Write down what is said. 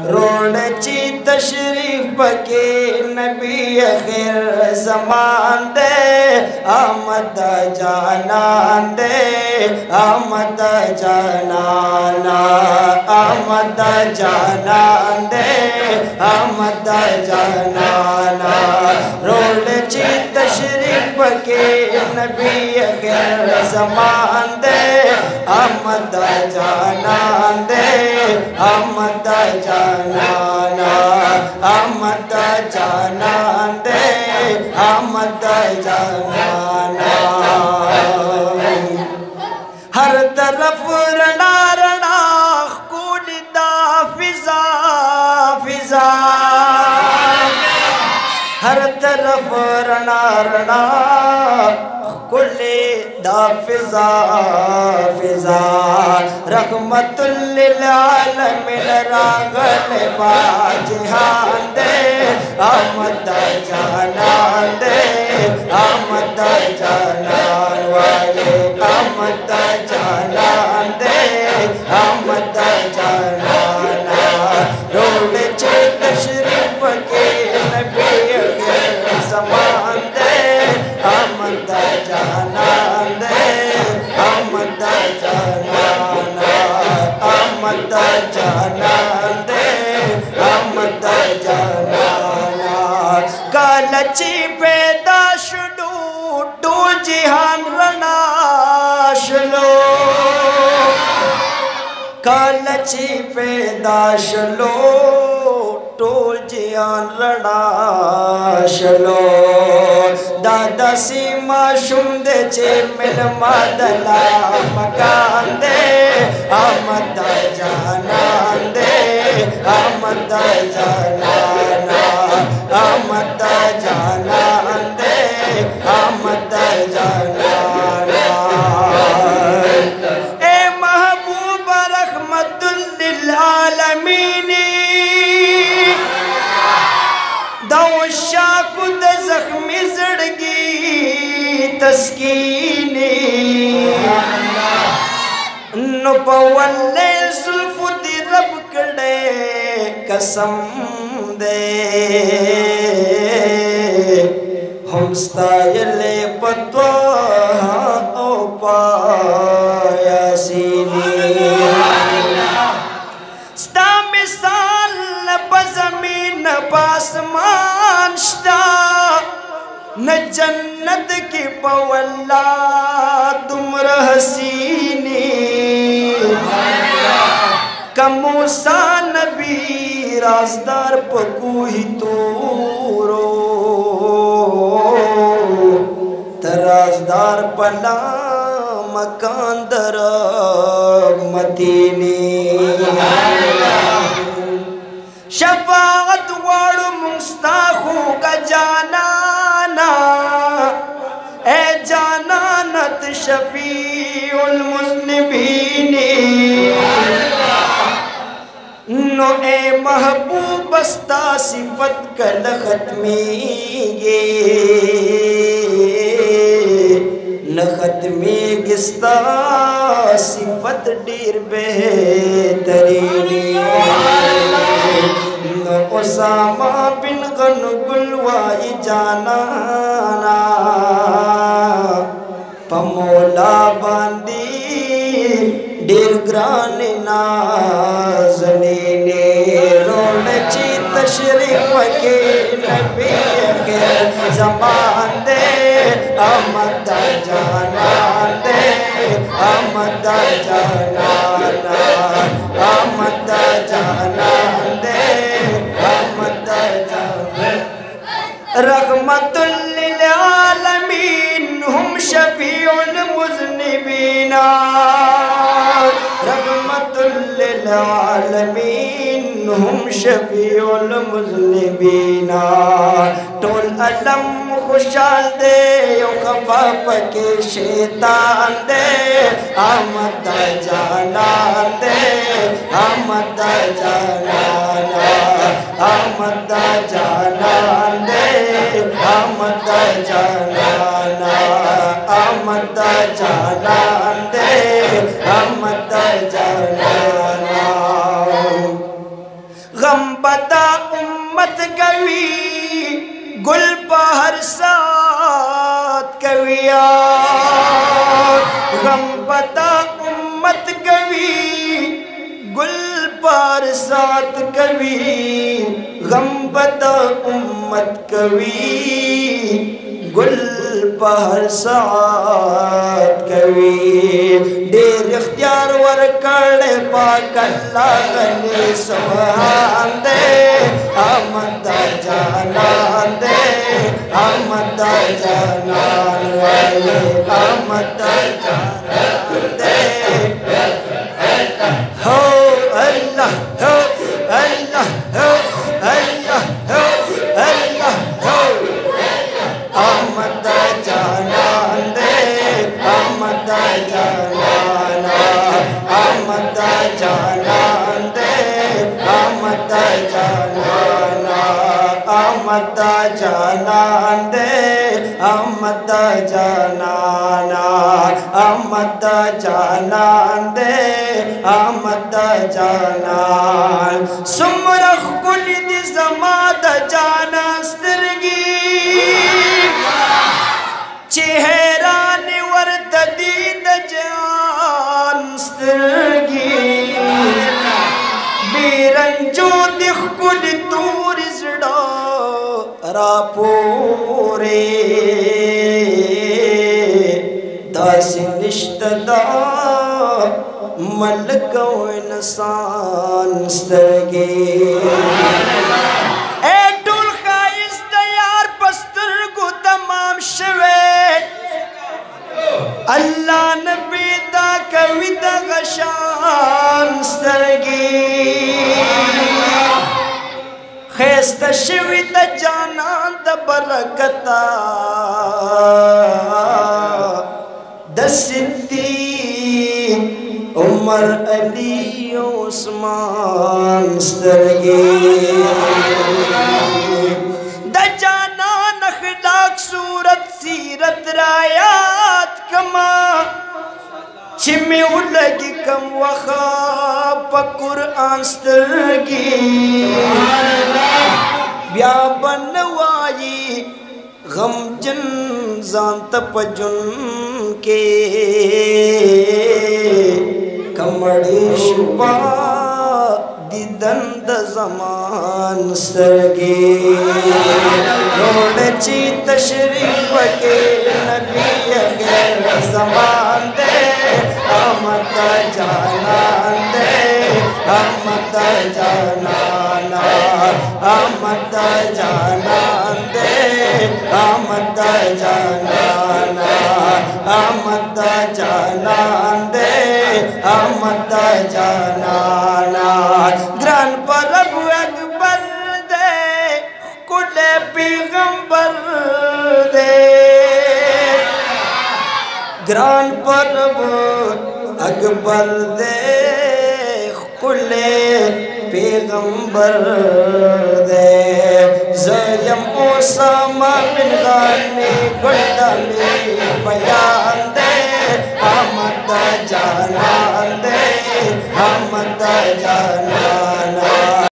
Road ची तशरीफ पके नबी आखिर ज़मान दे आमद जानान दे आमद जानाना आमद जानान दे आमद जानाना रोड ची तशरीफ पके नबी आखिर ज़मान दे आमद जानान दे आमद जानाना आमद जानान दे आमद जानाना हर तरफ रणा रणा कुलिदा फिजा फिजा हर तरफ रणा रणा कुले दा फिजा फिजा रहमतुल लिल आलमीन रागल बाजहान दे आमद जानान दे आमद जानान वाले आमद जानान दे आमद जानाना रोड चे तशरीफ के नबी के ज़मान दे आमद जानान दे आमद जानाना आमद जानान दे आमद जानाना कालची पैदा शुडू डू जिहान रनाशलो कालची पैदा शलो टोल जियान रनाशलो दादा सीमा शुमदे चे मिल मदला मकान दे आमद जानान दे आमद जानाना आमद जानान दे आमद जानाना ए महबूब रहमतुल लिल आलमीन दौशा कुद जख्मी जड़गी तस्कीनी नुपवल्ले जुल्फुती रब कड़े कसम दे हम स्तायले पत्वा ओ पायासीनी स्ता मिसाल बज़मीन बासमान श्ता न जन्नत की पवल्ला तुमर हसीनी कमूसा नबी राजदार पकू ही तोरो तराजदार पला मकान दर मदीने शफाअत वाड़ू मुस्ताखू का जानाना ए जानानत शफीउल मुज़निबीनी नो ए महबूब बस्ता सिफत कल खत्मी गे न खत्मी गिस्ता सिफत डीर बेहतरीनी न उसामा बिन गन गुलवाई जानाना पमोला बांदी डीर ग्रान नाज़नीने रोड ची तशरीफ के नबी के ज़मान दे आमद जानान दे आमद जानाना आमद जानान दे आमद जानान रहमतुल लिल आलमीन हुम शफीउल मुज़निबीन रहमतुल लिल आलमीन हुम शफीउल मुज़निबीन टोल अलम खुशाल दे खफा पके शैतान दे आमद जानान दे आमद जानाना आमद जानान दे आमद जानाना आमद जानान दे आमद जानाना गम बता उम्मत कवि गुल बहर साथ कविया, गम बता उम्मत कवि गुल बहर साथ कवि, गम बता उम्मत कवि गुल बहर साथ कवि। देर इख्तियार वर करने पाक अल्लाह गनी सुभान दे, अहमद जानान दे, अहमद जानान वाले, अहमद जानान दे। हो अल्लाह हो अल्लाह हो अल्लाह हो अल्लाह हो, अहमद जानान दे, अहमद जानाना, अहमद जानान दे, अहमद जानाना, अहमद जानान दे, अहमद जानाना, अहमद जानान दे, अहमद जानान। सुमरख कुलिद ज़माद जाना स्तिरगी, चेहरा निवर दीद जान स्तिरगी, बीरंजो दिख कुल तूर जड़ा रापोरे, दासी निश्तदा मलको इंसान स्तिरगी। अल्लाह नबी दा कविता गशान स्तिरगी, खैस्त शिवित जाना द बरकता, दसिद्दी उमर अली उस्मान स्तिरगी। द जाना नखलाक सूरत सीरत रायात कमा, छिमी उलगी कम वखा पकुरआन स्तिरगी, ब्या बनवाई गम जन जानत पजुन के, कमड़ी शुपा दिदंद ज़मान स्तिरगी। रोड ची तशरीफ के नबी गैर ज़मान दे, अहमद जानान दे, अहमद जानाना, अहमद जानान दे, अहमद जानाना, अहमद जानान दे, अहमद जानाना। ग्रान परब अकबर दे कुले पैगंबर दे, ग्रान परब अकबर दे कुले पैगंबर दे, ज़यम ओसामा बिन गानी गुल्दली बयान दे, अहमद जानान दे, अहमद जानाना,